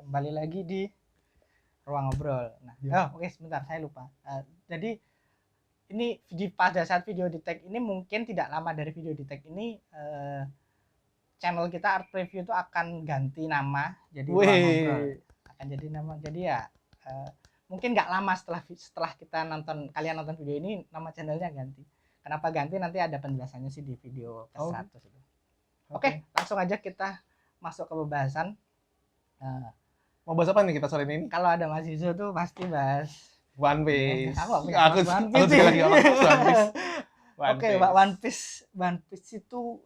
Kembali lagi di ruang ngobrol. Nah, Ya. oke, sebentar saya lupa. Jadi ini pada saat video di tag ini mungkin tidak lama dari video di tag ini channel kita Art Preview itu akan ganti nama jadi ruang ngobrol. Akan jadi nama. Jadi ya mungkin nggak lama setelah kita kalian nonton video ini nama channelnya ganti. Kenapa ganti nanti ada penjelasannya sih di video ke-100 itu. Oke, langsung aja kita masuk ke pembahasan. Mau bahas apa nih kita sore ini? Kalau ada Mas Izo tuh pasti bahas One Piece. Aku juga lagi One Piece. Oke, One Piece itu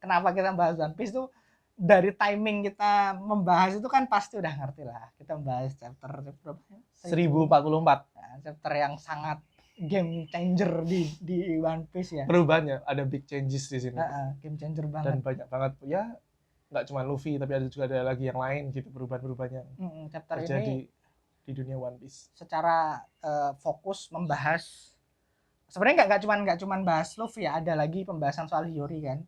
kenapa kita bahas One Piece tuh dari timing kita membahas itu kan pasti udah ngerti lah. Kita membahas chapter berapa? 1044. Nah, chapter yang sangat game changer di One Piece ya. Perubahannya ada big changes di sini. Game changer banget. Dan banyak banget ya. Nggak cuma Luffy tapi ada lagi yang lain gitu perubahan-perubahannya chapter terjadi ini di dunia One Piece. Secara fokus membahas sebenarnya nggak cuman bahas Luffy ya, ada lagi pembahasan soal Hiyori kan.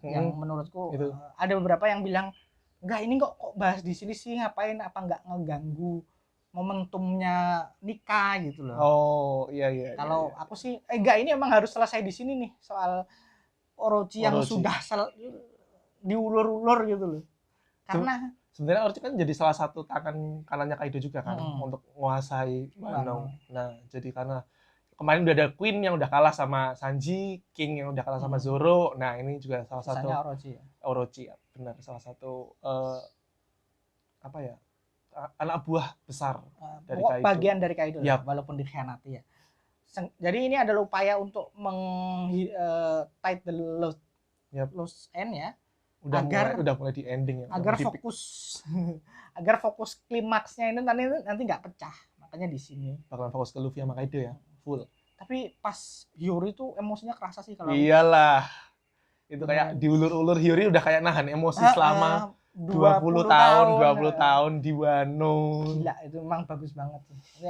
Yang menurutku ada beberapa yang bilang enggak ini kok bahas di sini sih, ngapain, apa nggak ngeganggu momentumnya Nika gitu loh. Oh iya. Kalau aku sih enggak, ini emang harus selesai di sini nih soal Orochi yang sudah diulur-ulur gitu loh. Karena sebenarnya Orochi kan jadi salah satu tangan kanannya Kaido juga kan untuk menguasai Wano. Nah, jadi karena kemarin udah ada Queen yang udah kalah sama Sanji, King yang udah kalah sama Zoro. Nah, ini juga salah satu Orochi ya. Benar, salah satu anak buah besar dari Kaido. Bagian dari Kaido lah, walaupun dikhianati ya. Jadi ini adalah upaya untuk tie the loose end ya. Udah mulai di ending ya. Agar fokus klimaksnya ini nanti nggak pecah. Makanya di sini bakalan fokus ke Luffy sama Kaido ya, full. Tapi pas Hiyori itu emosinya kerasa sih kalau. Iyalah. Itu kayak diulur-ulur, Hiyori udah kayak nahan emosi selama 20 tahun di Wano. Gila, itu memang bagus banget sih.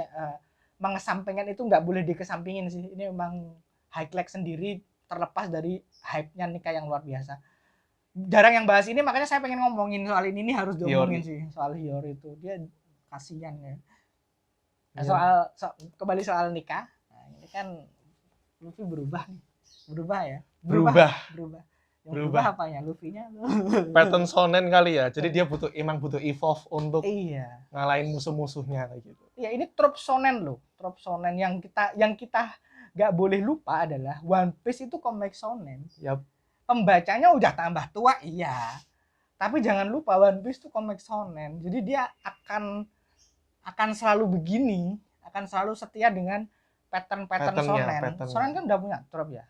Mengesampingkan itu nggak boleh dikesampingin sih. Ini memang highlight sendiri terlepas dari hype-nya Nika yang luar biasa. Jarang yang bahas ini, makanya saya pengen ngomongin soal ini harus diomongin sih, soal Hiyori itu. Dia kasihan ya. Kembali soal Nika. Nah, ini kan Luffy berubah nih. Berubah apanya? Luffy-nya. Pattern shonen kali ya. Jadi dia emang butuh evolve untuk ngalahin musuh-musuhnya kayak gitu. Iya, ini trope shonen loh. Trope shonen yang kita nggak boleh lupa adalah One Piece itu komik shonen. Yap. Pembacanya udah tambah tua, iya. Tapi jangan lupa One Piece itu komik shonen. Jadi dia akan selalu begini, akan selalu setia dengan pattern shonen. Shonen kan udah punya trope ya.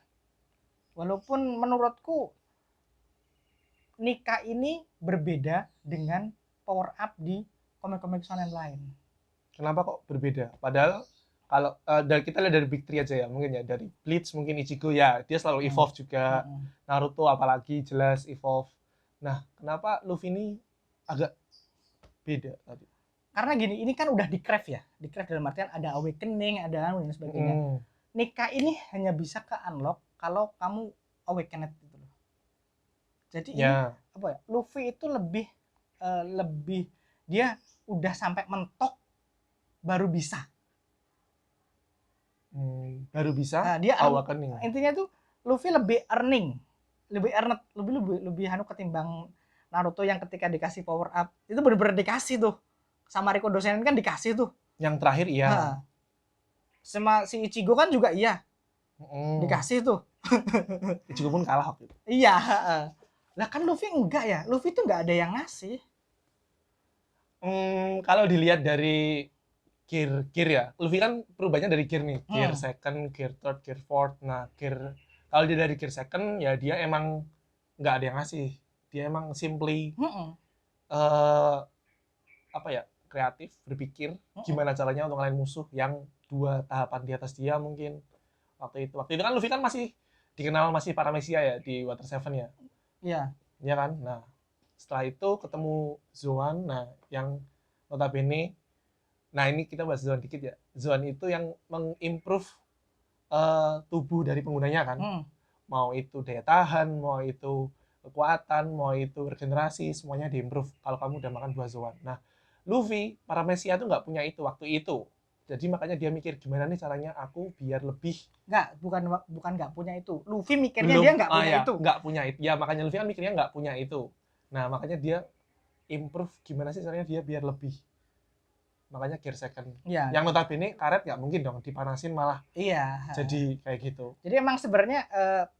Walaupun menurutku Nika ini berbeda dengan power up di komik-komik shonen lain. Kenapa kok berbeda? Padahal kalau kita lihat dari Big Three aja ya, mungkin ya dari Bleach mungkin Ichigo ya, dia selalu evolve juga. Naruto apalagi jelas evolve. Nah, kenapa Luffy ini agak beda tadi? Karena gini, ini kan udah di craft ya. Di craft dalam artian ada awakening, ada dan sebagainya. Nika ini hanya bisa ke unlock kalau kamu awakened gitu loh. Jadi ini apa ya? Luffy itu lebih dia udah sampai mentok baru bisa. Baru bisa. Nah, dia awakening. Intinya tuh Luffy lebih earned ketimbang Naruto yang ketika dikasih power up itu benar-benar dikasih tuh. Sama Rikudo Senin kan dikasih tuh. Yang terakhir iya. Sama si Ichigo kan juga iya. Dikasih tuh. Ichigo pun kalah waktu itu. Iya, lah kan Luffy enggak ya. Luffy tuh enggak ada yang ngasih. Kalau dilihat dari gear ya. Luffy kan perubahannya dari gear nih. Gear second, gear third, gear fourth. Nah, kalau dia dari gear second ya dia emang enggak ada yang ngasih. Dia emang simply kreatif, berpikir gimana caranya untuk ngalahin musuh yang 2 tahapan di atas dia mungkin waktu itu kan Luffy kan masih dikenal masih Paramecia ya di Water 7 ya. Iya kan. Nah, setelah itu ketemu Zoan, nah yang notabene, nah ini kita bahas Zoan dikit ya. Zoan itu yang mengimprove tubuh dari penggunanya kan. Mau itu daya tahan, mau itu kekuatan, mau itu regenerasi, semuanya diimprove kalau kamu udah makan buah Zoan. Nah, Luffy, Paramecia tuh nggak punya itu waktu itu. Jadi makanya dia mikir gimana nih caranya aku biar lebih bukan nggak punya itu. Luffy mikirnya dia nggak punya ya, itu. nggak punya itu. Ya makanya Luffy kan mikirnya nggak punya itu. Nah makanya dia improve gimana sih caranya dia biar lebih. Makanya gear second. Ya, Yang notabene karet nggak mungkin dong dipanasin malah iya. jadi kayak gitu. Jadi emang sebenarnya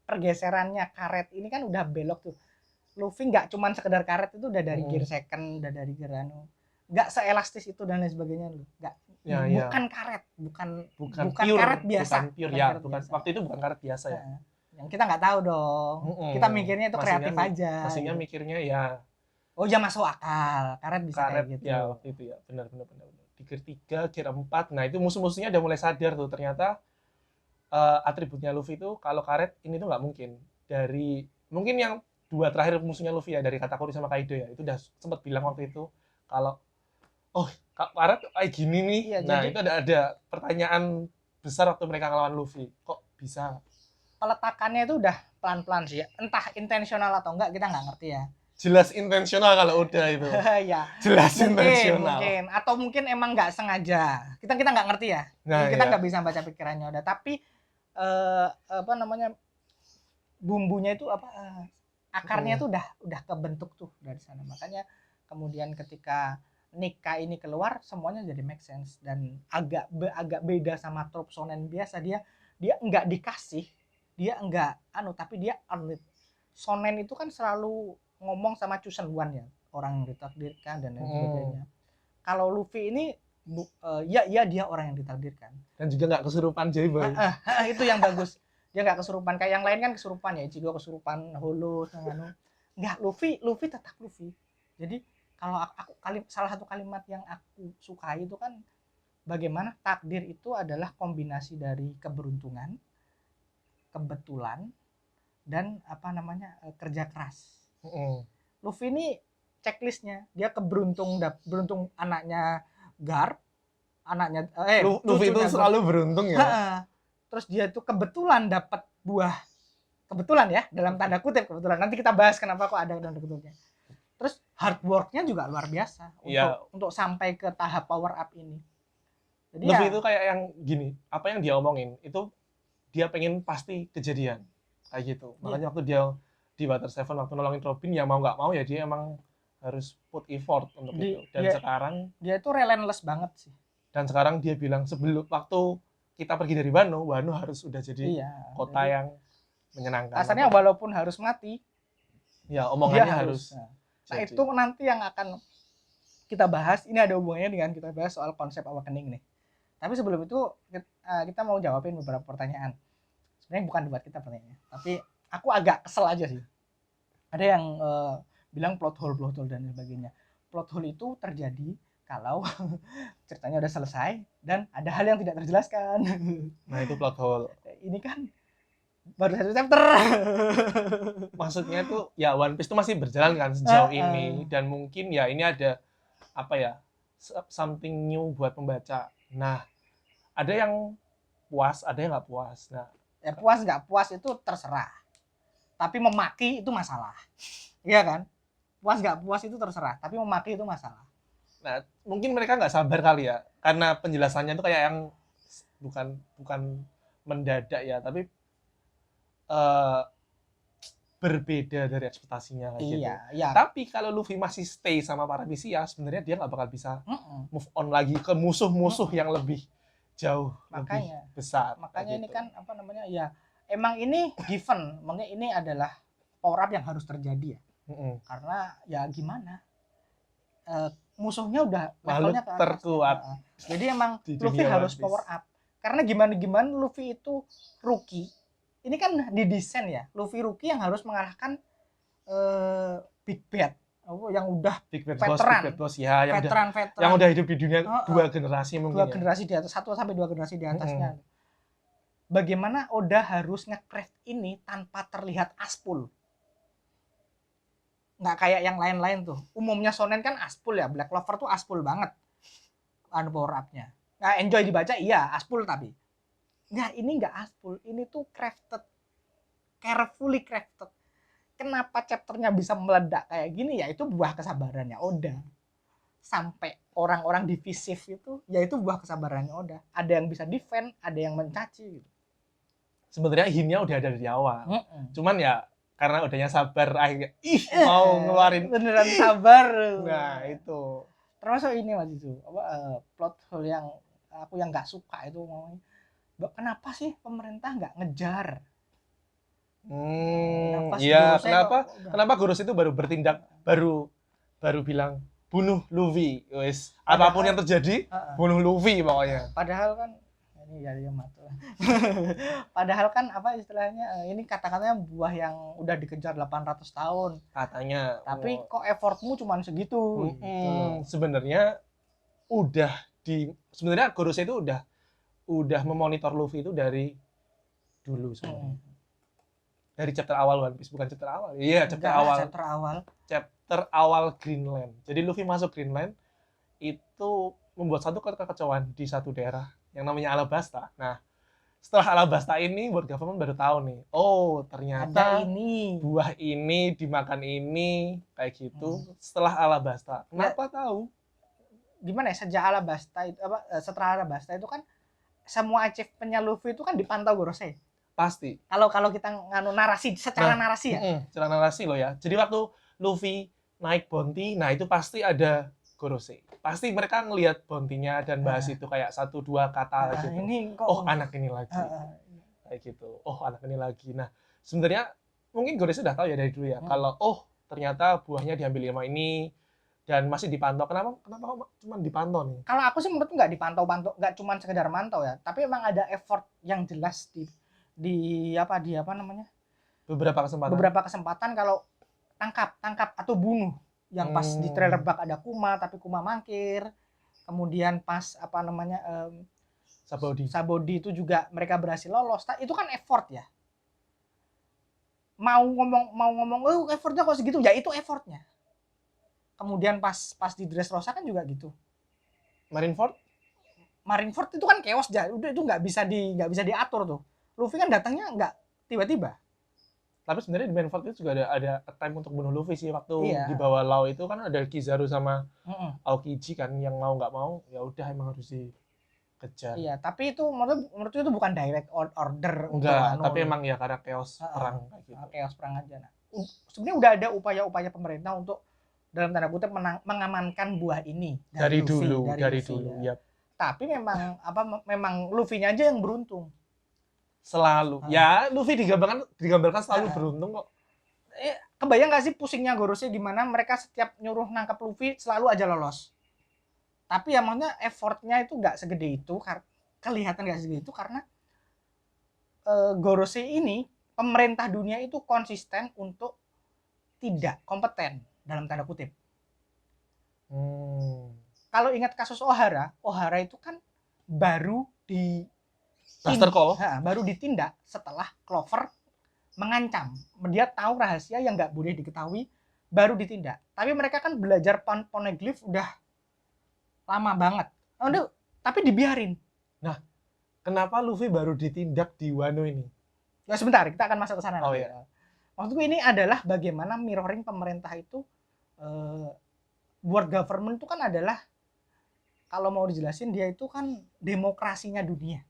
pergeserannya karet ini kan udah belok tuh. Luffy nggak cuman sekedar karet, itu udah dari gear second, udah dari gear anu. Nggak seelastis itu dan lain sebagainya loh. Nggak. Ya, bukan karet, bukan pure, karet biasa. Bukan pure ya, bukan biasa. Waktu itu bukan karet biasa ya. Yang kita nggak tahu dong. Kita mikirnya itu kreatif aja. Maksudnya gitu. Mikirnya ya. Oh ya masuk akal, karet bisa kayak gitu. Ya waktu itu ya, benar. Di gear 3, gear 4, nah itu musuh-musuhnya udah mulai sadar tuh ternyata atributnya Luffy itu kalau karet ini tuh nggak mungkin. Dari mungkin yang 2 terakhir musuhnya Luffy ya, dari Katakuri sama Kaido ya, itu udah sempat bilang waktu itu kalau karet kayak gini nih. Ya, nah jadi, itu ada pertanyaan besar waktu mereka ngelawan Luffy, kok bisa? Peletakannya itu udah pelan-pelan sih ya. Entah intensional atau enggak kita nggak ngerti ya. Jelas intensional kalau udah itu. Ya. Jelas intensional. Mungkin atau mungkin emang nggak sengaja. Kita nggak ngerti ya. Nah, kita nggak bisa baca pikirannya udah. Tapi apa namanya, bumbunya itu akarnya itu udah kebentuk tuh dari sana. Makanya kemudian ketika Nika ini keluar semuanya jadi make sense dan agak beda sama trope shonen biasa. Dia nggak dikasih, dia nggak tapi dia earn it. Shonen itu kan selalu ngomong sama chosen one ya, orang yang ditakdirkan dan lain sebagainya. Kalau Luffy ini ya dia orang yang ditakdirkan dan juga nggak kesurupan Joyboy. Itu yang bagus. Dia nggak kesurupan kayak yang lain kan kesurupan ya, Ichigo kesurupan, Holo nggak, Luffy tetap Luffy. Jadi kalau salah satu kalimat yang aku sukai itu kan bagaimana takdir itu adalah kombinasi dari keberuntungan, kebetulan, dan kerja keras. Luffy ini checklistnya, dia beruntung anaknya Garp, anaknya Luffy itu selalu beruntung ya. Terus dia tuh kebetulan dapat buah kebetulan ya, dalam tanda kutip kebetulan. Nanti kita bahas kenapa kok ada tanda kutipnya. Terus hard work-nya juga luar biasa untuk sampai ke tahap power up ini. Jadi Luffy itu kayak yang gini, apa yang dia omongin itu dia pengen pasti kejadian kayak gitu. Makanya waktu dia di Water Seven waktu nolongin Robin, ya mau nggak mau ya dia emang harus put effort untuk itu. Dan sekarang dia itu relentless banget sih. Dan sekarang dia bilang sebelum waktu kita pergi dari Wano harus udah jadi kota yang menyenangkan. Asalnya walaupun harus mati, ya omongannya harus. Nah itu nanti yang akan kita bahas. Ini ada hubungannya dengan kita bahas soal konsep awakening nih. Tapi sebelum itu kita mau jawabin beberapa pertanyaan. Sebenarnya bukan buat kita pertanyaannya, tapi aku agak kesel aja sih. Ada yang bilang plot hole dan sebagainya. Plot hole itu terjadi kalau ceritanya udah selesai dan ada hal yang tidak terjelaskan. Nah itu plot hole. Ini kan baru 1 chapter. Maksudnya itu ya One Piece itu masih berjalan kan sejauh ini, dan mungkin ya ini ada something new buat pembaca. Nah ada yang puas, ada yang nggak puas. Nah ya puas nggak puas itu terserah, tapi memaki itu masalah. Iya kan? Puas nggak puas itu terserah, tapi memaki itu masalah. Nah mungkin mereka nggak sabar kali ya, karena penjelasannya itu kayak yang bukan mendadak ya, tapi berbeda dari ekspektasinya kayak gitu. Iya. Tapi kalau Luffy masih stay sama Paramecia, sebenarnya dia nggak bakal bisa move on lagi ke musuh-musuh yang lebih jauh, lebih besar. Makanya ini kan ya emang ini given, makanya ini adalah power up yang harus terjadi ya. Karena ya gimana? Musuhnya udah levelnya terkuat. Jadi emang Luffy harus power up. Karena gimana Luffy itu rookie. Ini kan didesain ya, Luffy rookie yang harus mengalahkan Big Bad yang udah veteran ya, yang udah hidup di dunia 2 generasi mungkin. 2 generasi di atas, 1 sampai 2 generasi di atasnya. Bagaimana Oda harus nge-craft ini tanpa terlihat aspul? Nggak kayak yang lain-lain tuh. Umumnya shonen kan aspul ya, Black Clover tuh aspul banget power up-nya. Nah, enjoy dibaca iya, aspul tapi. Nah, ini nggak aspul, ini tuh crafted, carefully crafted. Kenapa chapternya bisa meledak kayak gini ya? Itu buah kesabarannya Oda. sampai orang-orang divisif itu, ya itu buah kesabarannya Oda. Ada yang bisa defend, ada yang mencaci gitu. Sebenarnya hintnya udah ada dari awal. Cuman ya karena udahnya sabar akhirnya mau ngeluarin beneran sabar. Nah, itu. Termasuk ini waktu itu plot hole yang aku yang nggak suka itu kenapa sih pemerintah nggak ngejar? Iya, kenapa Gorose itu baru bertindak, baru bilang bunuh Luffy, wes apapun yang terjadi bunuh Luffy pokoknya. Padahal kan ini jadi mati. Padahal kan apa istilahnya ini kata-katanya buah yang udah dikejar 800 tahun katanya. Tapi kok effortmu cuma segitu? Gitu. Sebenarnya sebenarnya Gorose itu udah memonitor Luffy itu dari dulu sebenarnya. Dari chapter awal One Piece, bukan chapter awal. Iya, chapter awal. Chapter awal Greenland. Jadi Luffy masuk Greenland itu membuat satu kekacauan di satu daerah yang namanya Alabasta. Nah, setelah Alabasta ini World Government baru tahu nih, oh ternyata buah ini dimakan ini kayak gitu. Setelah Alabasta, kenapa tahu? Gimana ya, sejak Alabasta itu setelah Alabasta itu kan semua achievement-nya Luffy itu kan dipantau Gorose. Pasti. Kalau kita nganu narasi secara narasi ya. Secara narasi loh ya. Jadi waktu Luffy naik bounty, nah itu pasti ada Gorose. Pasti mereka ngelihat bounty-nya dan bahas itu kayak 1-2 kata gitu. Ini kok anak ini lagi. Kayak gitu. Anak ini lagi. Nah, sebenarnya mungkin Gorose udah tahu ya dari dulu ya. Kalau ternyata buahnya diambil sama ini dan masih dipantau. Kenapa kok cuma dipantau nih? Kalau aku sih menurutku nggak dipantau-pantau, nggak cuma sekedar mantau ya. Tapi memang ada effort yang jelas di apa namanya? Beberapa kesempatan kalau tangkap atau bunuh. Yang pas di trailer bak ada Kuma tapi Kuma mangkir. Kemudian pas apa namanya Sabodi itu juga mereka berhasil lolos. Itu kan effort ya. Mau ngomong effortnya kok segitu, ya itu effortnya. Kemudian pas di Dressrosa kan juga gitu. Marineford itu kan chaos aja, udah itu nggak bisa diatur tuh. Luffy kan datangnya nggak tiba-tiba. Tapi sebenarnya di Marineford itu juga ada time untuk bunuh Luffy sih waktu di bawah Law itu kan ada Kizaru sama Aokiji kan yang mau nggak mau ya udah emang harus dikejar. Iya, tapi itu menurutku itu bukan direct order. Enggak, tapi emang ya karena chaos perang kayak gitu. Chaos perang aja. Nah, sebenarnya udah ada upaya-upaya pemerintah untuk dalam tanda kutip mengamankan buah ini dari dulu. Ya. Tapi memang Luffy-nya aja yang beruntung. Selalu. Ya, Luffy digambarkan selalu beruntung kok. Kebayang gak sih pusingnya Gorose gimana mereka setiap nyuruh nangkap Luffy selalu aja lolos. Tapi ya maksudnya effortnya itu gak segede itu, kelihatan gak segede itu karena Gorose ini pemerintah dunia itu konsisten untuk tidak kompeten dalam tanda kutip. Kalau ingat kasus Ohara itu kan baru ditindak setelah Clover mengancam. Dia tahu rahasia yang nggak boleh diketahui, baru ditindak. Tapi mereka kan belajar poneglyph udah lama banget. Tapi dibiarin. Nah, kenapa Luffy baru ditindak di Wano ini? Ya sebentar, kita akan masuk ke sana. Iya. Maksudku ini adalah bagaimana mirroring pemerintah itu, world government itu kan adalah, kalau mau dijelasin dia itu kan demokrasinya dunia.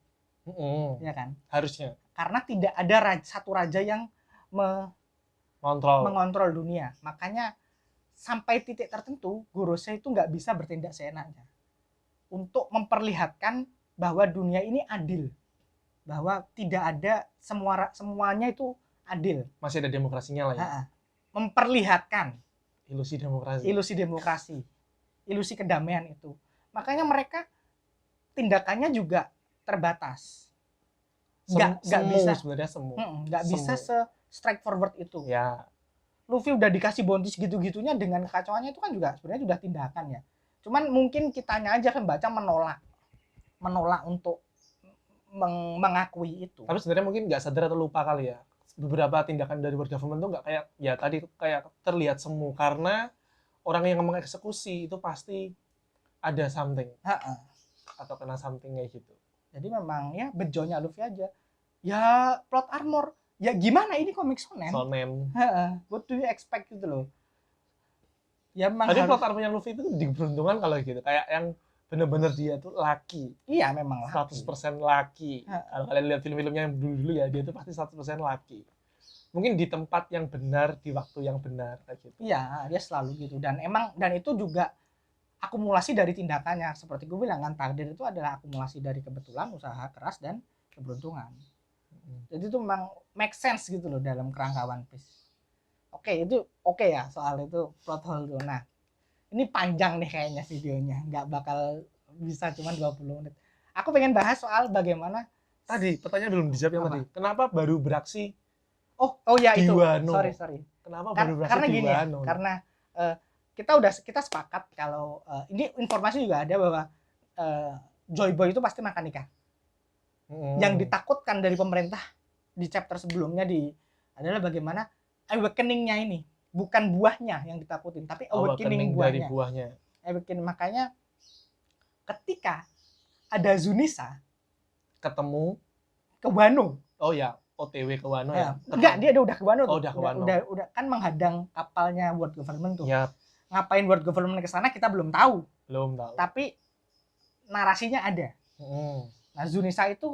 Ya kan? Harusnya. Karena tidak ada satu raja yang mengontrol dunia. Makanya sampai titik tertentu Gorose itu nggak bisa bertindak seenaknya untuk memperlihatkan bahwa dunia ini adil, bahwa tidak ada semuanya itu adil. Masih ada demokrasinya lah ya. Memperlihatkan ilusi demokrasi, ilusi kedamaian itu. Makanya mereka tindakannya juga terbatas. Nggak bisa se-strike forward itu. Ya. Luffy udah dikasih bounty segitu-gitunya dengan kekacauannya itu kan juga sebenarnya sudah tindakan ya. Cuman mungkin kitanya aja pembaca menolak untuk mengakui itu. Tapi sebenarnya mungkin nggak sadar atau lupa kali ya. Beberapa tindakan dari world government tuh nggak kayak ya tadi kayak terlihat semu karena orang yang mengeksekusi itu pasti ada something. Atau kena something kayak gitu. Jadi memang ya bejonya Luffy aja. Ya plot armor. Ya gimana ini komik shonen. What do you expect gitu loh. Ya memang Tapi harus. plot armornya Luffy itu diberuntungan kalau gitu. Kayak yang bener-bener dia tuh laki. Iya memang lah. 100% laki. Kalau kalian lihat film-filmnya yang dulu-dulu ya, dia tuh pasti 100% laki. Mungkin di tempat yang benar, di waktu yang benar kayak gitu. Iya, dia selalu gitu. Dan itu juga akumulasi dari tindakannya. Seperti gue bilang kan, takdir itu adalah akumulasi dari kebetulan, usaha keras, dan keberuntungan. Jadi itu memang make sense gitu loh dalam kerangka One Piece. Oke ya soal itu plot hole tuh. Nah, ini panjang nih kayaknya videonya, nggak bakal bisa cuma 20 menit. Aku pengen bahas soal bagaimana Tadi pertanyaan belum dijawab yang Apa? tadi. Kenapa baru beraksi oh ya di itu. Wano? Sorry. Kenapa baru beraksi Karena di gini ya, Wano? karena kita sepakat kalau ini informasi juga ada bahwa Joy Boy itu pasti makan ikan. Yang ditakutkan dari pemerintah di chapter sebelumnya adalah bagaimana awakening-nya ini, bukan buahnya yang ditakutin, tapi awakening dari buahnya. buahnya. Awakening, makanya ketika ada Zunisa Ketemu ke Wano. Oh ya, OTW ke Wano ya. Enggak, dia udah ke Wano tuh. Udah ke Wano. Udah kan menghadang kapalnya World Government tuh. Ya, Ngapain World Government ke sana kita belum tahu. Tapi narasinya ada. Nah, Zunisa itu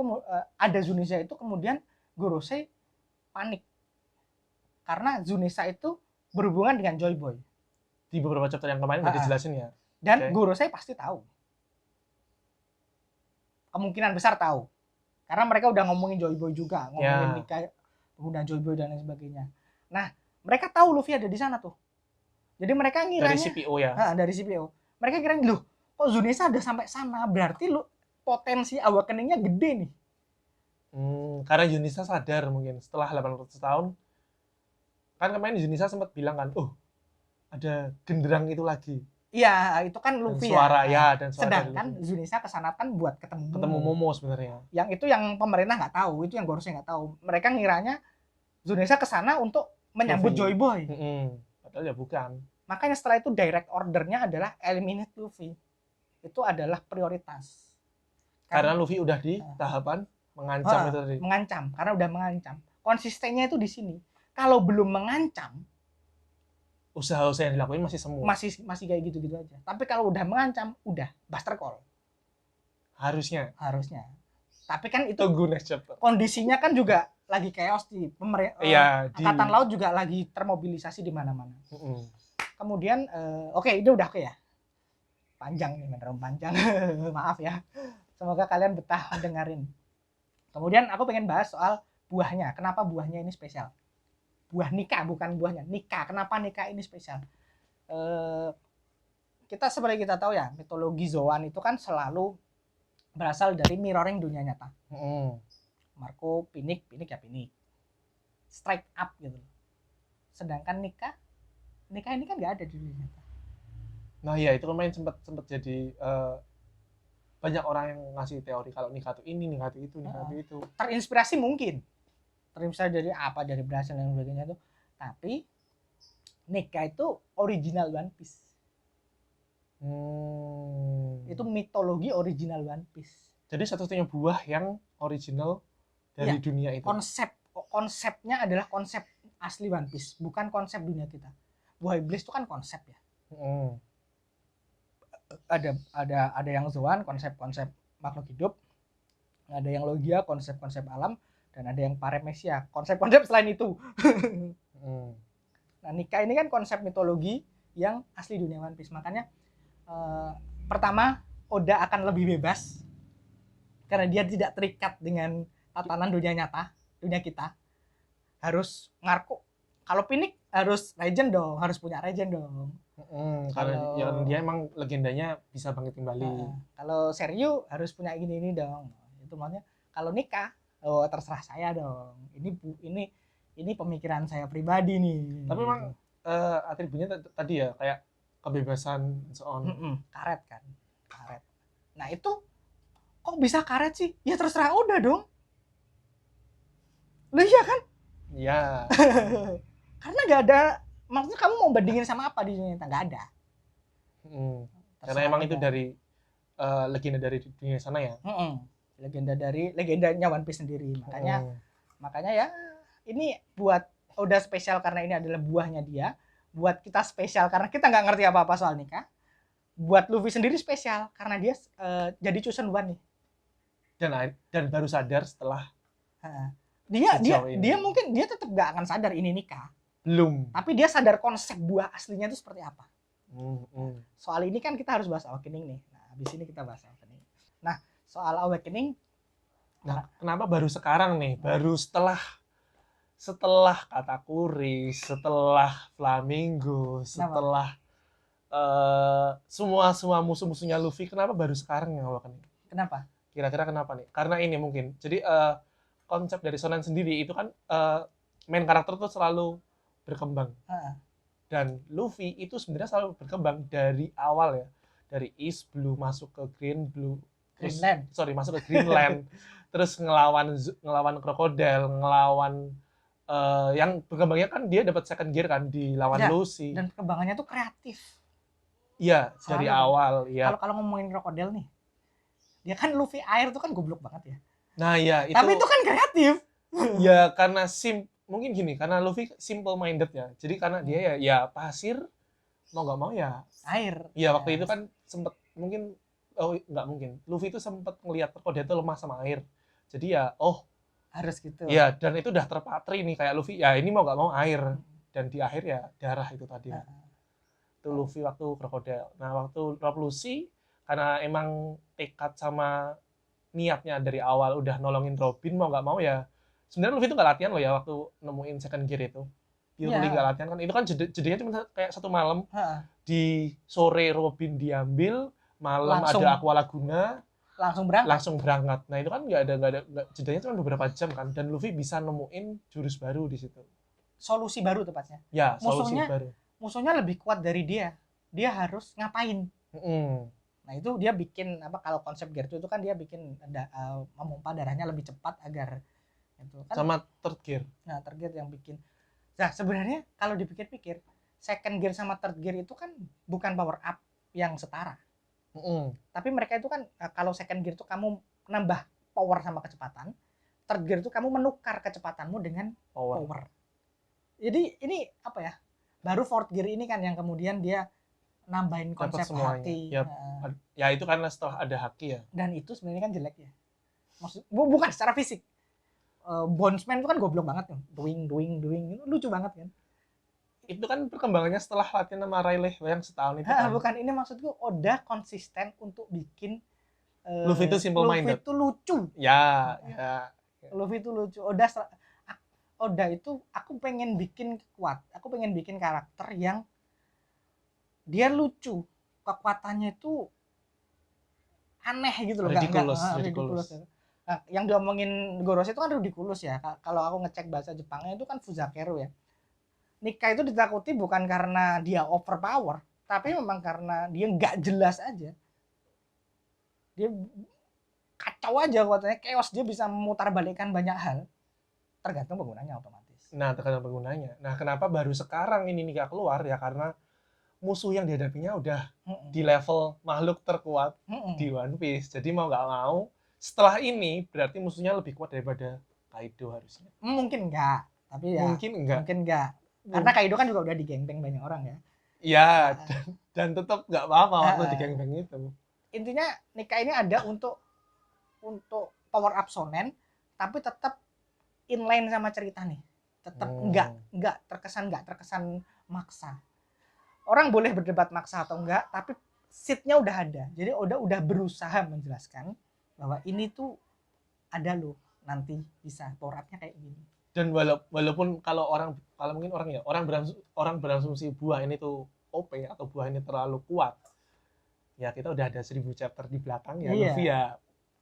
ada Zunisa itu, kemudian Gorosei panik. Karena Zunisa itu berhubungan dengan Joy Boy. Di beberapa chapter yang kemarin udah dijelasin ya. Dan Gorosei pasti tahu. Kemungkinan besar tahu. Karena mereka udah ngomongin Joy Boy juga, ngomongin nikah pengguna Joy Boy dan lain sebagainya. Nah, mereka tahu Luffy ada di sana tuh. Jadi mereka ngiranya dari CPO ya. Dari CPO. Mereka kira loh, kok Zunisa ada sampai sana? Berarti potensi awakeningnya gede nih. Karena Yunisa sadar mungkin setelah 800 tahun. Kan kemarin Yunisa sempat bilang kan, ada genderang itu lagi. Iya, itu kan Luffy suara, dan suara. Sedangkan Zunisa kesana kan buat ketemu Momo sebenarnya. Yang itu yang pemerintah nggak tahu, itu yang Gorosei nggak tahu. Mereka ngiranya Zunisa kesana untuk menyambut Joy Boy. Padahal ya bukan. Makanya setelah itu direct ordernya adalah eliminate Luffy. Itu adalah prioritas. Karena Luffy udah di tahapan mengancam itu tadi. Mengancam, karena udah mengancam. Konsistennya itu di sini. Kalau belum mengancam, usaha-usaha yang dilakuin masih semu. Masih kayak gitu-gitu aja. Tapi kalau udah mengancam, udah Buster Call. Harusnya. Tapi kan itu tunggu next chapter. Kondisinya kan juga lagi chaos di Angkatan Laut juga lagi termobilisasi di mana-mana. Kemudian ini udah ya. Panjang nih, beneran panjang. Maaf ya. Semoga kalian betah dengerin. Kemudian aku pengen bahas soal buahnya. Kenapa buahnya ini spesial? Buah Nika, bukan buahnya. Nika. Kenapa Nika ini spesial? Kita seperti kita tahu ya, mitologi Zoan itu kan selalu berasal dari mirroring dunia nyata. Marco Pinik ya Pinik. Strike up gitu. Sedangkan Nika ini kan nggak ada di dunia nyata. Nah iya, itu kemarin sempat jadi banyak orang yang ngasih teori kalau Nika tuh ini, Nika tuh itu, Nika tuh itu. Terinspirasi mungkin. Terinspirasi dari apa, dari Brasil dan sebagainya tuh. Tapi Nika itu original One Piece. Itu mitologi original One Piece. Jadi satu-satunya buah yang original dari dunia itu. Konsepnya adalah konsep asli One Piece, bukan konsep dunia kita. Buah iblis itu kan konsep ya. Ada yang Zoan, konsep-konsep makhluk hidup, ada yang Logia, konsep-konsep alam, dan ada yang Paramecia, konsep-konsep selain itu. Nah, Nika ini kan konsep mitologi yang asli dunia One Piece. Makanya pertama, Oda akan lebih bebas karena dia tidak terikat dengan tatanan dunia nyata, dunia kita. Harus ngarku. Kalau Pinik harus legend dong, harus punya legend dong. Karena dia emang legendanya bisa bangkit kembali. Kalau Seryu harus punya ini dong. Itu maksudnya kalau Nika, terserah saya dong. Ini pemikiran saya pribadi nih. Tapi memang atributnya tadi ya kayak kebebasan so on. Karet kan. Karet. Nah, itu kok bisa karet sih? Ya terserah Oda dong. Loh iya kan? Iya. Karena nggak ada, maksudnya kamu mau bandingin sama apa di dunia nyata? Nggak ada. Karena emang itu dari legenda dari dunia sana ya. Legendanya One Piece sendiri. Makanya ya ini buat Oda spesial karena ini adalah buahnya dia. buat kita spesial karena kita nggak ngerti apa-apa soal nikah. Buat Luffy sendiri spesial karena dia jadi chosen one nih. Dan baru sadar setelah Dia mungkin dia tetap nggak akan sadar ini nikah. Belum. Tapi dia sadar konsep buah aslinya itu seperti apa. Soal ini kan kita harus bahas awakening nih. Nah, habis ini kita bahas awakening. Nah, soal awakening. Nah, kenapa baru sekarang nih? Baru setelah Katakuri, setelah Flamingo, setelah semua musuh-musuhnya Luffy, kenapa baru sekarang yang awakening? Kenapa? Kira-kira kenapa nih? Karena ini mungkin. Jadi konsep dari shonen sendiri itu kan main karakter tuh selalu berkembang. Dan Luffy itu sebenarnya selalu berkembang dari awal ya. Dari East Blue masuk ke Greenland. Masuk ke Greenland. Terus ngelawan Crocodile, ngelawan yang berkembangnya kan dia dapat second gear kan di lawan Lucy. Dan perkembangannya tuh kreatif. Iya, dari awal. Ya. Kalau ngomongin Crocodile nih, dia kan Luffy air tuh kan goblok banget ya. Nah ya itu. Tapi itu kan kreatif. Ya karena mungkin gini, karena Luffy simple minded ya. Jadi karena dia ya pasir, mau nggak mau ya air. Iya waktu itu kan sempet mungkin nggak mungkin. Luffy itu sempet ngelihat Crocodile itu lemah sama air. Jadi ya harus gitu. Iya, dan itu udah terpatri nih kayak Luffy. Ya ini mau nggak mau air. Dan di akhir ya darah itu tadi. Itu Luffy waktu Crocodile. Nah waktu Rob Lucy, karena emang tekad sama niatnya dari awal udah nolongin Robin, mau nggak mau ya. Sebenarnya Luffy itu nggak latihan loh ya waktu nemuin second gear itu. Purely nggak latihan kan. Itu kan jedanya cuma kayak satu malam. Di sore Robin diambil, malam ada Aqua Laguna. Langsung berangkat. Nah itu kan nggak ada jedanya cuma beberapa jam kan, dan Luffy bisa nemuin jurus baru di situ. Solusi baru tepatnya. Ya, solusi baru. Musuhnya lebih kuat dari dia. Dia harus ngapain? Nah itu dia bikin kalau konsep gear itu kan dia bikin memompa darahnya lebih cepat agar itu kan. Sama third gear. Nah third gear yang bikin. Nah sebenarnya kalau dipikir-pikir second gear sama third gear itu kan bukan power up yang setara. Tapi mereka itu kan kalau second gear itu kamu nambah power sama kecepatan, third gear itu kamu menukar kecepatanmu dengan power. Jadi ini apa ya? Baru fourth gear ini kan yang kemudian dia nambahin konsep haki. Ya itu karena setelah ada haki ya. Dan itu sebenarnya kan jelek ya. Bukan secara fisik. Bondsman itu kan goblok banget tuh. Doing lucu banget kan. Itu kan perkembangannya setelah latihan sama Rayleigh yang setahun itu kan. Bukan, ini maksudku Oda konsisten untuk bikin Luffy itu simple minded. Luffy itu lucu. Ya. Luffy itu lucu. Oda itu aku pengen bikin kuat. Aku pengen bikin karakter yang dia lucu. Kekuatannya itu aneh gitu loh. Ridiculous. Nah, yang diomongin Gorosei itu kan ridiculous ya. Kalau aku ngecek bahasa Jepangnya itu kan Fuzakeru ya. Nika itu ditakuti bukan karena dia overpower, tapi memang karena dia nggak jelas aja. Dia kacau aja kekuatannya, chaos, dia bisa memutarbalikkan banyak hal. Tergantung penggunanya otomatis. Nah, tergantung penggunanya. Nah, kenapa baru sekarang ini Nika keluar ya karena musuh yang dihadapinya udah di level makhluk terkuat di One Piece. Jadi mau nggak mau, setelah ini berarti musuhnya lebih kuat daripada Kaido harusnya. Mungkin enggak, tapi ya mungkin enggak. Karena Kaido kan juga udah digengbeng banyak orang ya. Iya, dan tetap nggak apa-apa waktu digengbeng itu. Intinya Nika ini ada untuk power up shonen, tapi tetap inline sama cerita nih. Tetap nggak terkesan maksa. Orang boleh berdebat maksa atau enggak, tapi seatnya udah ada. Jadi udah berusaha menjelaskan bahwa ini tuh ada loh, nanti bisa power up-nya kayak gini. Dan walaupun kalau mungkin orang berasumsi buah ini tuh OP atau buah ini terlalu kuat, ya kita udah ada 1000 chapter di belakang ya. Luffy ya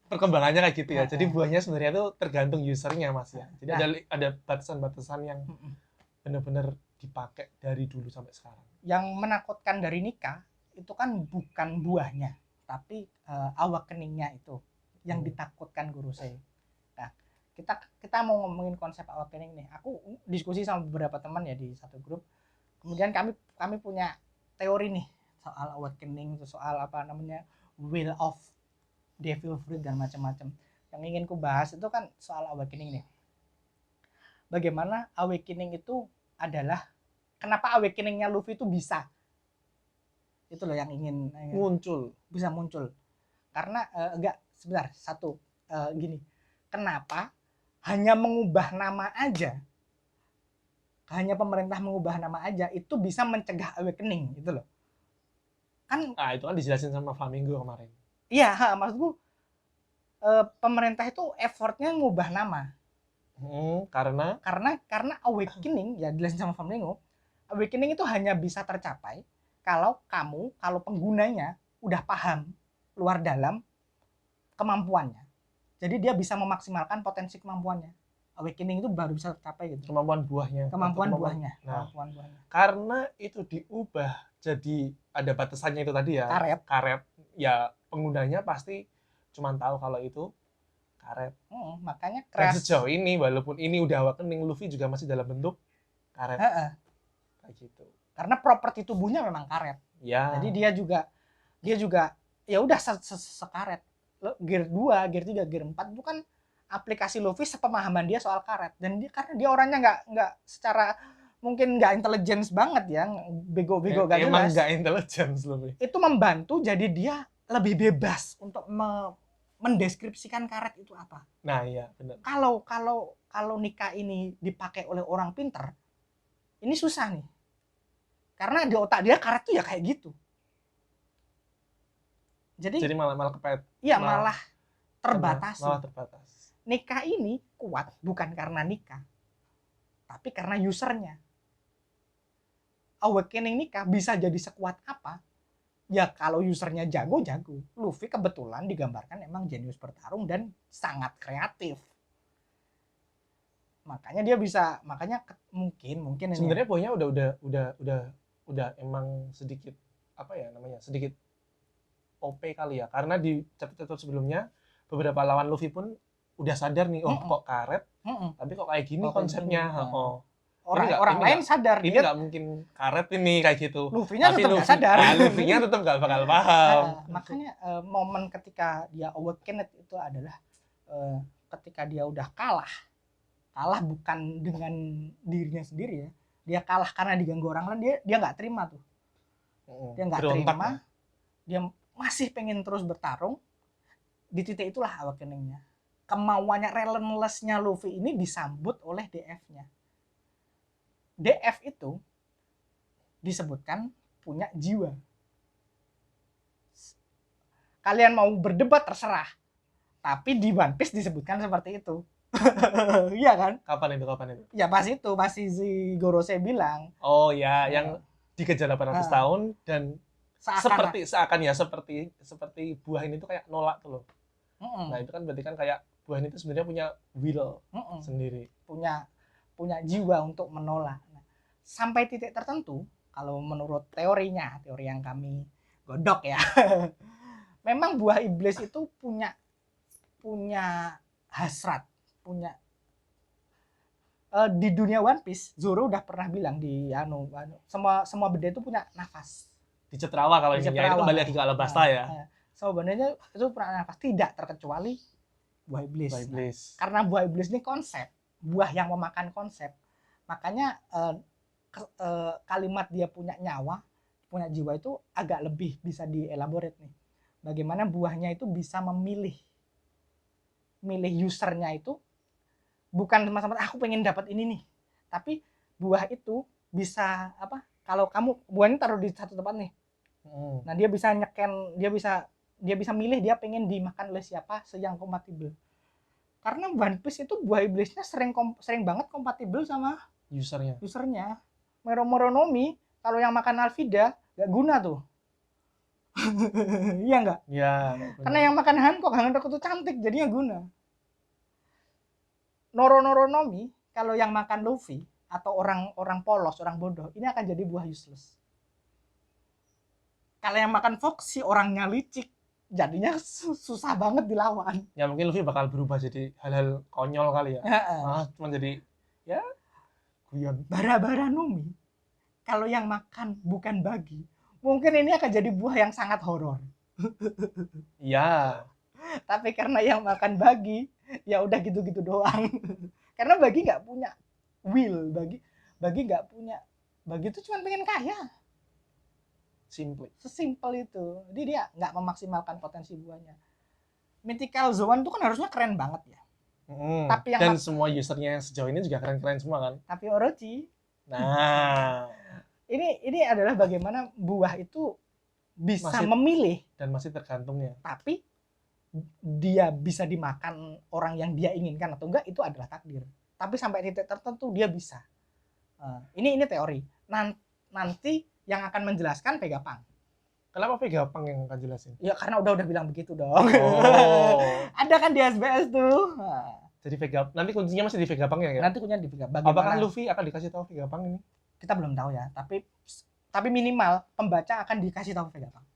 perkembangannya kayak gitu ya. Jadi buahnya sebenarnya tuh tergantung usernya Mas ya. Jadi ada batasan-batasan yang benar-benar dipakai dari dulu sampai sekarang. Yang menakutkan dari Nika itu kan bukan buahnya, tapi awakening-nya itu yang ditakutkan Gorosei. Nah, kita mau ngomongin konsep awakening nih. Aku diskusi sama beberapa teman ya di satu grup. Kemudian kami punya teori nih soal awakening, soal will of devil fruit dan macam-macam. Yang ingin ku bahas itu kan soal awakening nih. Bagaimana awakening itu adalah kenapa awakening-nya Luffy itu bisa. Itu loh yang ingin bisa muncul. Karena sebentar, gini. Kenapa hanya mengubah nama aja? Hanya pemerintah mengubah nama aja itu bisa mencegah awakening gitu loh. Kan itu kan dijelasin sama Flamingo kemarin. Iya, maksudku pemerintah itu effortnya ngubah nama. Karena awakening ya dijelasin sama Flamingo. Awakening itu hanya bisa tercapai kalau penggunanya udah paham luar dalam kemampuannya. Jadi dia bisa memaksimalkan potensi kemampuannya. Awakening itu baru bisa tercapai gitu. Kemampuan buahnya. Nah, karena itu diubah jadi ada batasannya itu tadi ya. Karet. Ya penggunanya pasti cuma tahu kalau itu karet. Makanya dan sejauh ini walaupun ini udah awakening, Luffy juga masih dalam bentuk karet. Kayak gitu. Karena properti tubuhnya memang karet. Ya. Jadi dia juga ya udah sekaret. Gear 2, Gear 3, Gear 4 itu kan aplikasi Luffy sepemahaman dia soal karet. Dan karena dia orangnya nggak secara mungkin nggak intelligence banget ya, bego-bego gak jelas. Emang nggak intelligence Luffy. Itu membantu jadi dia lebih bebas untuk mendeskripsikan karet itu apa. Nah iya benar. Kalau Nika ini dipakai oleh orang pinter, ini susah nih. Karena di otak dia karet tuh ya kayak gitu. Jadi malah kepet. Iya, malah terbatas. Nika ini kuat bukan karena Nika, tapi karena usernya. Awakening Nika bisa jadi sekuat apa? Ya kalau usernya jago. Luffy kebetulan digambarkan emang jenius bertarung dan sangat kreatif. Makanya dia bisa, mungkin sebenarnya poinnya udah emang sedikit sedikit OP kali ya, karena di chapter sebelumnya beberapa lawan Luffy pun udah sadar nih, kok karet, tapi kok kayak gini konsepnya. Orang lain sadar ini nggak mungkin karet ini kayak gitu. Luffy-nya tetap nggak sadar. Luffy-nya tetap nggak bakal paham. Makanya momen ketika dia awakened itu adalah ketika dia udah kalah bukan dengan dirinya sendiri ya, dia kalah karena diganggu orang lain. Dia nggak terima tuh. Dia nggak terima. Dia masih pengen terus bertarung. Di titik itulah awakening-nya. Kemauannya, relentless-nya Luffy ini disambut oleh DF-nya. DF itu disebutkan punya jiwa. Kalian mau berdebat terserah. Tapi di One Piece disebutkan seperti itu. Iya kan? Kapan itu? Ya pas si Gorosei bilang. Oh ya, yang dikejar 800 tahun dan seperti buah ini tuh kayak nolak tuh loh. Nah itu kan berarti kan kayak buah ini tuh sebenarnya punya will sendiri, punya jiwa untuk menolak. Nah, sampai titik tertentu, kalau menurut teori yang kami godok ya, memang buah iblis itu punya hasrat, di dunia One Piece. Zoro udah pernah bilang di semua benda itu punya nafas. Di Cetrawa kalau ini itu balik lagi ke Alabasta ya. Sebenarnya itu pernah nafas, tidak terkecuali buah iblis. Nah, karena buah iblis ini konsep, buah yang memakan konsep. Makanya kalimat dia punya nyawa, punya jiwa itu agak lebih bisa dielaborate nih. Bagaimana buahnya itu bisa milih usernya itu bukan sama-sama aku pengen dapat ini nih. Tapi buah itu bisa kalau kamu buahnya taruh di satu tempat nih. Nah, dia bisa dia bisa milih dia pengen dimakan oleh siapa yang kompatibel. Karena One Piece itu buah iblisnya sering banget kompatibel sama usernya. Moronomi kalau yang makan Alvida gak guna tuh. Iya enggak? Iya. Karena yang makan Hancock itu cantik jadinya guna. Noronomi kalau yang makan Luffy atau orang polos, orang bodoh, ini akan jadi buah useless. Kalau yang makan Foxy orangnya licik, jadinya susah banget dilawan. Ya mungkin Luffy bakal berubah jadi hal-hal konyol kali ya. Cuma jadi ya guyon. Bara Numi kalau yang makan bukan bagi, mungkin ini akan jadi buah yang sangat horor. Iya. Tapi karena yang makan bagi, ya udah gitu-gitu doang. Karena bagi nggak punya will, bagi nggak punya begitu cuma pengen kaya. Simple. Sesimpel itu. Jadi dia nggak memaksimalkan potensi buahnya. Mythical Zone itu kan harusnya keren banget ya. Tapi yang dan semua usernya sejauh ini juga keren-keren semua kan. Tapi Orochi. Nah, ini adalah bagaimana buah itu bisa memilih dan masih tergantungnya. Tapi dia bisa dimakan orang yang dia inginkan atau enggak itu adalah takdir. Tapi sampai titik tertentu dia bisa. Ini teori. Nanti yang akan menjelaskan Vegapunk. Kenapa Vegapunk yang akan jelasin? Ya karena udah bilang begitu dong. Ada kan di SBS tuh. Jadi nanti kuncinya masih di Vegapunk ya? Nanti kuncinya di Vegapunk. Apakah Luffy akan dikasih tahu Vegapunk ini? Kita belum tahu ya, tapi minimal pembaca akan dikasih tahu Vegapunk.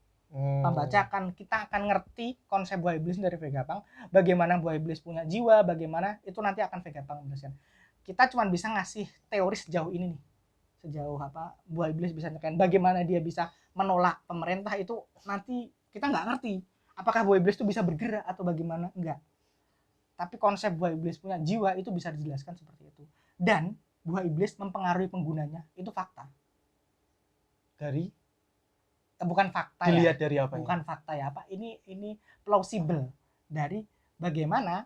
Kita akan ngerti konsep buah iblis dari Vegapunk, bagaimana buah iblis punya jiwa, bagaimana itu nanti akan Vegapunk menjelaskan. Kita cuma bisa ngasih teori sejauh ini nih. Sejauh apa buah iblis bisa nyekain, bagaimana dia bisa menolak pemerintah itu nanti kita nggak ngerti. Apakah buah iblis itu bisa bergerak atau bagaimana? Enggak. Tapi konsep buah iblis punya jiwa itu bisa dijelaskan seperti itu. Dan buah iblis mempengaruhi penggunanya itu fakta. Dari bukan fakta dilihat ya. Dari apa? Bukan fakta ya apa? Ini plausible dari bagaimana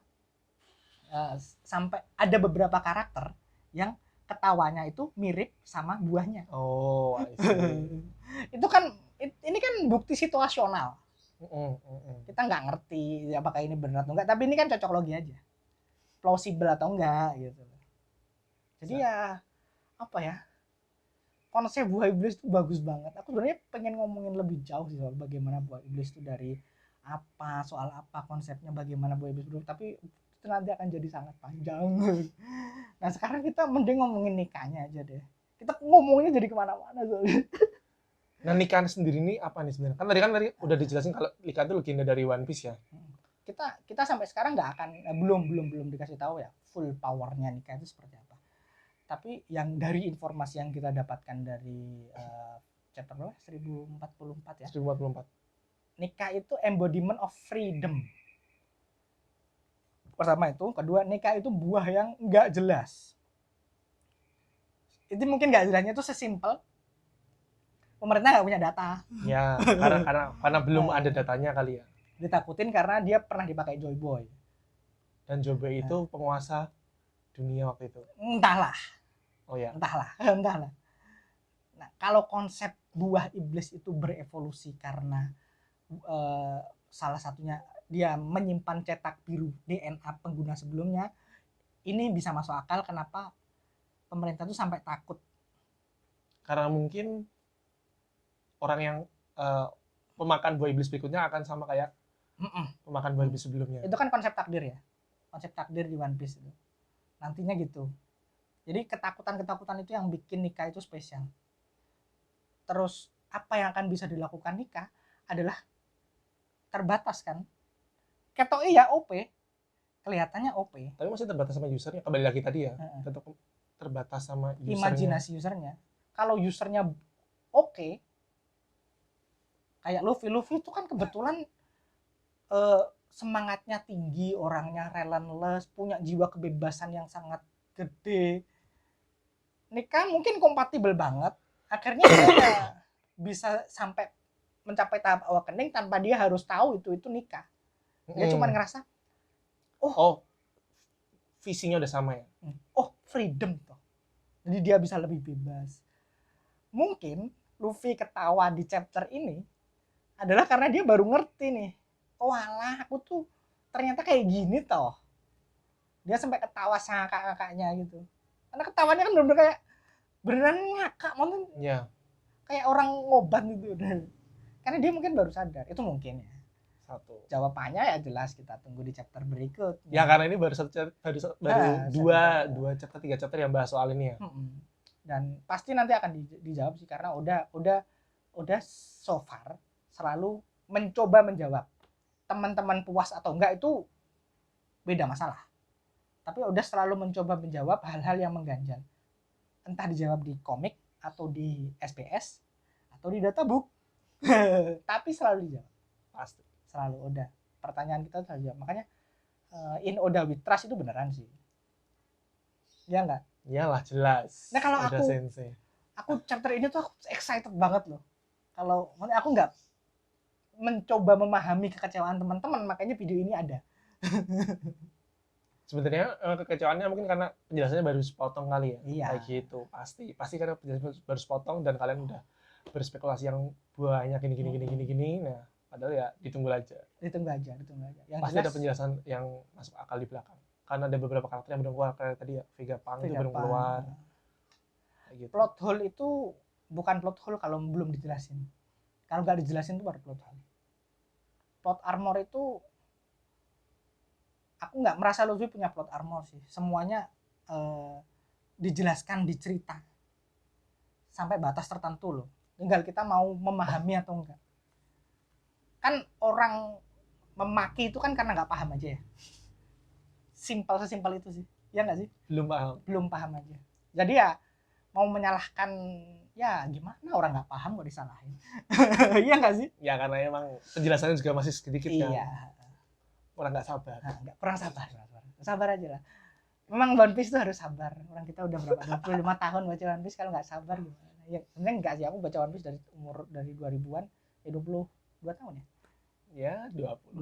sampai ada beberapa karakter yang ketawanya itu mirip sama buahnya. Oh, I see. Itu kan ini kan bukti situasional. Kita nggak ngerti apakah ini benar atau enggak, tapi ini kan cocok logi aja. Plausible atau enggak gitu. Jadi ya apa ya? Konsep buah iblis itu bagus banget. Aku sebenarnya pengen ngomongin lebih jauh sih soal bagaimana buah iblis itu dari apa, soal apa konsepnya, bagaimana buah iblis berubah, tapi itu nanti akan jadi sangat panjang. Nah sekarang kita mending ngomongin nikahnya aja deh. Kita ngomongnya jadi kemana-mana soalnya. Nah nikah sendiri ini apa nih sebenarnya? Kan tadi udah dijelasin kalau nikah itu legenda dari One Piece ya. Kita sampai sekarang nggak akan belum dikasih tahu ya full powernya nikah itu seperti apa. Tapi yang dari informasi yang kita dapatkan dari chapter 1044 ya. 1044. Nikah itu embodiment of freedom. Pertama itu, kedua nikah itu buah yang nggak jelas. Itu mungkin nggak jelasnya itu sesimpel pemerintah nggak punya data. Ya, karena belum ada datanya kali ya. Ditakutin karena dia pernah dipakai Joy Boy. Dan Joy Boy itu penguasa dunia waktu itu. Entahlah. Oh ya. Entahlah. Nah, kalau konsep buah iblis itu berevolusi karena salah satunya dia menyimpan cetak biru DNA pengguna sebelumnya, ini bisa masuk akal kenapa pemerintah itu sampai takut. Karena mungkin orang yang pemakan buah iblis berikutnya akan sama kayak pemakan buah iblis sebelumnya. Itu kan konsep takdir ya. Konsep takdir di One Piece itu. Nantinya gitu. Jadi ketakutan-ketakutan itu yang bikin nikah itu spesial. Terus apa yang akan bisa dilakukan nikah adalah terbatas kan. Ketoknya ya OP. Kelihatannya OP. Tapi masih terbatas sama usernya. Kembali lagi tadi ya. Tetap terbatas sama usernya. Imajinasi usernya. Kalau usernya oke, kayak Luffy itu kan kebetulan semangatnya tinggi, orangnya relentless, punya jiwa kebebasan yang sangat gede. Nikah mungkin kompatibel banget. Akhirnya dia bisa sampai mencapai tahap awakening tanpa dia harus tahu itu nikah. Dia cuma ngerasa visinya udah sama ya. Freedom toh. Jadi dia bisa lebih bebas. Mungkin Luffy ketawa di chapter ini adalah karena dia baru ngerti nih. Walah, aku tuh ternyata kayak gini toh. Dia sampai ketawa sama kakak-kakaknya gitu. Karena ketawanya kan bener-bener kayak beneran ngakak, maksudnya ya. Kayak orang ngobat gitu. Karena dia mungkin baru sadar, itu mungkin ya. Satu. Jawabannya ya jelas kita tunggu di chapter berikut. Ya karena ini baru dua chapter 3 chapter yang bahas soal ini ya. Dan pasti nanti akan dijawab sih karena udah so far selalu mencoba menjawab. Teman-teman puas atau enggak itu beda masalah. Tapi udah selalu mencoba menjawab hal-hal yang mengganjal. Entah dijawab di komik atau di SBS atau di databook. Tapi selalu dijawab. Pasti. Selalu udah. Pertanyaan kita selalu dijawab. Makanya in Oda with Trust itu beneran sih. Ya enggak? Iyalah jelas. Nah kalau Oda aku Sensei. aku chapter ini tuh aku excited banget loh. Kalau aku nggak mencoba memahami kekecewaan teman-teman, makanya video ini ada. Sebenarnya kekecewaannya mungkin karena penjelasannya baru sepotong kali ya. Iya. Kayak gitu. Pasti karena penjelasannya baru sepotong dan kalian udah berspekulasi yang banyak gini. Nah, padahal ya ditunggu aja. Ditunggu aja. Yang pasti jelas, ada penjelasan yang masuk akal di belakang. Karena ada beberapa karakter yang belum keluar, kayak tadi ya Vegapunk itu belum keluar. Kayak gitu. Plot hole itu bukan plot hole kalau belum dijelasin. Kalau nggak dijelasin itu baru plot hole. Plot armor itu aku nggak merasa Luffy punya plot armor sih. Semuanya dijelaskan di cerita sampai batas tertentu loh. Tinggal kita mau memahami atau enggak. Kan orang memaki itu kan karena nggak paham aja ya. Sesimpel itu sih. Ya nggak sih? Belum paham aja. Jadi ya mau menyalahkan ya gimana, orang nggak paham kok disalahin. Iya nggak sih? Ya karena emang penjelasannya juga masih sedikit kan. Iya. Orang nggak sabar. Kurang sabar. Sabar aja lah. Memang One Piece itu harus sabar. Orang kita udah berapa 25 tahun baca One Piece, kalau nggak sabar gimana? Ya sebenarnya enggak sih, aku baca One Piece dari umur 2000-an, 22 tahun ya. Ya, 20.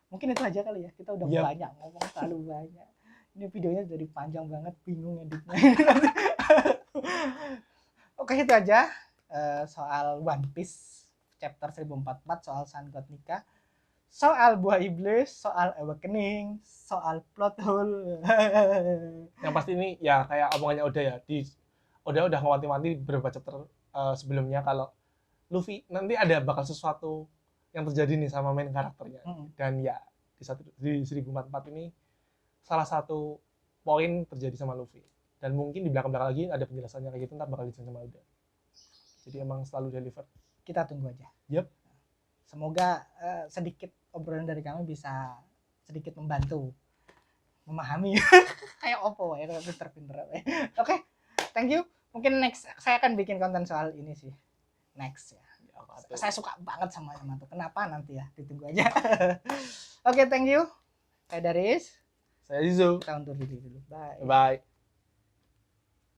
Mungkin itu aja kali ya. Kita udah banyak ngomong, terlalu banyak. Ini videonya jadi panjang banget, bingung editnya. Oke, itu aja soal One Piece chapter 1044, soal Sun God Nika, soal buah iblis, soal awakening, soal plot hole. Yang pasti ini ya kayak omongannya Oda ya. Oda udah ngewanti-wanti beberapa chapter sebelumnya kalau Luffy nanti ada bakal sesuatu yang terjadi nih sama main karakternya. Dan ya di 1044 ini salah satu poin terjadi sama Luffy. Dan mungkin di belakang-belakang lagi ada penjelasannya kayak gitu, ntar bakal dijelasin sama Oda. Jadi emang selalu deliver. Kita tunggu aja. Yep. Semoga sedikit obrolan dari kami bisa sedikit membantu memahami. Kayak Oppo ya, kayak pinter-pinter. Oke, thank you. Mungkin next saya akan bikin konten soal ini sih. Next ya. Saya suka banget sama Yamato. Kenapa nanti ya? Ditunggu aja. Oke, thank you. Saya Daris. Saya Zizo. Kita undur diri dulu. Bye. Bye.